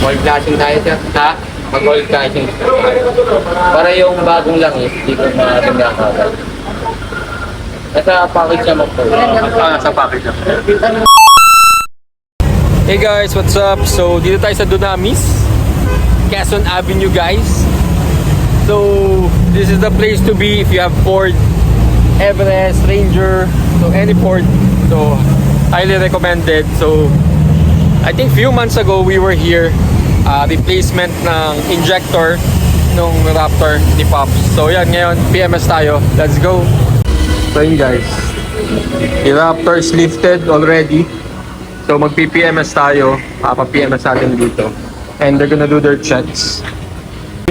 Oil flashing tayo sir. Ha? Mag-oil flashing. Para yung bagong langis, hindi ko matindahan agad. Nasa package siya mag-po. Nasa package siya. Hey guys, what's up? So, dito tayo sa Dunamis, Quezon Avenue guys. So, this is the place to be if you have Ford, Everest, Ranger, so any Ford. So, highly recommended. So, I think few months ago we were here, replacement ng injector nung Raptor ni Pops. So, yan, ngayon, PMS tayo. Let's go! So, yun guys, the Raptor is lifted already. So mag-PPMS tayo, pa-PMS natin dito. And they're gonna do their checks.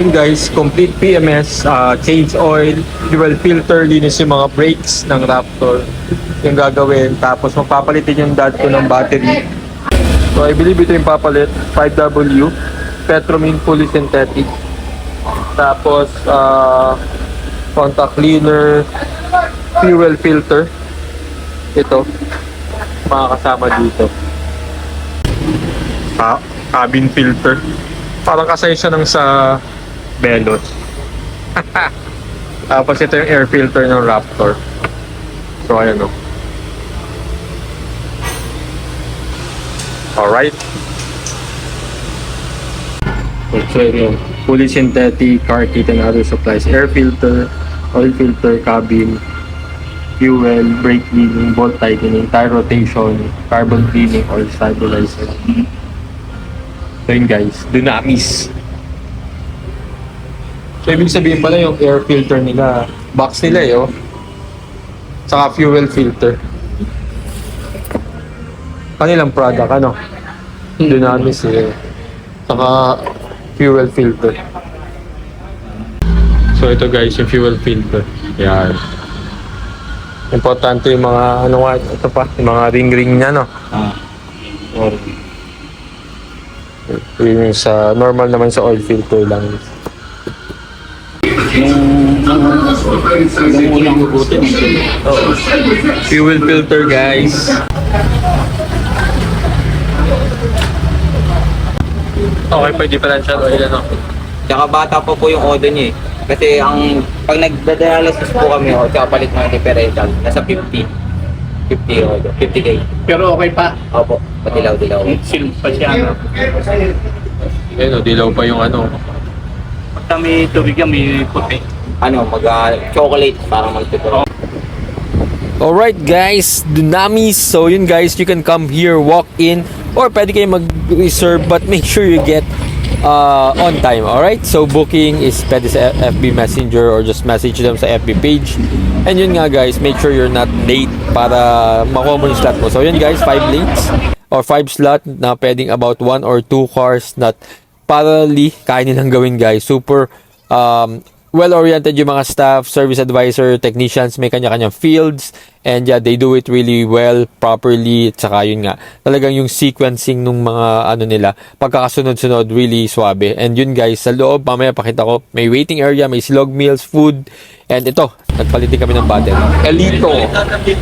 Yun guys, complete PMS, change oil, fuel filter, linis yung mga brakes ng Raptor. Yung gagawin, tapos magpapalitin yung dad ko ng battery. So I believe ito yung papalit, 5W, Petromine fully synthetic. Tapos, contact cleaner, fuel filter. Ito, mga kasama dito. Cabin filter. Parang kasay siya ng sa Velos. Tapos ito yung air filter ng Raptor. So ayan o. Alright. So ito, fully synthetic, car kit and other supplies. Air filter, oil filter, cabin, fuel, brake cleaning, bolt tightening, tire rotation, carbon cleaning, oil stabilizer. So yun guys, Dunamis. So ibig sabihin pala yung air filter nila, box nila eh oh. Saka fuel filter. Kanilang product ano? Dunamis eh. Saka fuel filter. So ito guys, yung fuel filter. Yan. Importante yung mga ano nga, ito pa, yung mga ring-ring niya, no? Or, yung sa normal naman sa oil filter lang. Yung unang hugutin. Fuel filter, guys. Okay pa, differential oil, ano? Tsaka bata pa po yung order niya eh. Kasi pag nagdadialysis po kami, tsaka palit mga differential, nasa 50K. Pero okay pa. Opo, patilaw-dilaw. Silk pa siya. No? Ayun, dilaw pa yung ano. Pagka may tubig yan, may puti. Chocolate, parang magtuturo. Alright guys, Dunamis. So yun guys, you can come here, walk in, or pwede kayo mag-reserve, but make sure you get on time, alright? So booking is pwede sa FB Messenger or just message them sa FB page. And yun nga guys, make sure you're not late para makuha mo yung slot mo. So yun guys, 5 lanes or 5 slot na pwedeng about 1 or 2 cars not parallelly kaya nilang gawin guys. Super well-oriented yung mga staff, service advisor, technicians, may kanya-kanyang fields, and yeah, they do it really well, properly, at saka yun nga, talagang yung sequencing nung mga ano nila, pagkakasunod-sunod, really swabe. And yun guys, sa loob, mamaya pakita ko, may waiting area, may silog meals, food, and ito, nagpalitin kami ng battery. Elito.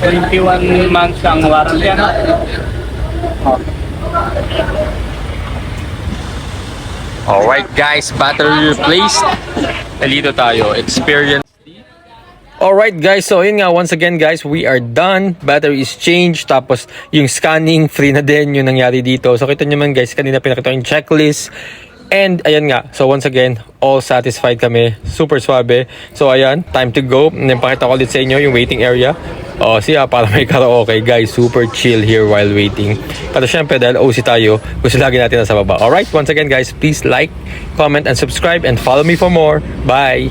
21 months ang warranty. Alright guys, battery replaced. Elito tayo, experience. Alright guys, so yun nga, once again guys, we are done. Battery is changed, tapos yung scanning, free na din yung nangyari dito. So kita nyo man guys, kanina pinakita yung checklist. And ayan nga, so once again, all satisfied kami. Super swabe. So ayan, time to go. And then pakita ko ulit sa inyo yung waiting area. Siya para may karaoke guys, super chill here while waiting. Pero syempre dahil OC tayo, gusto lagi natin nasa baba. Alright, once again guys, please like, comment, and subscribe, and follow me for more. Bye!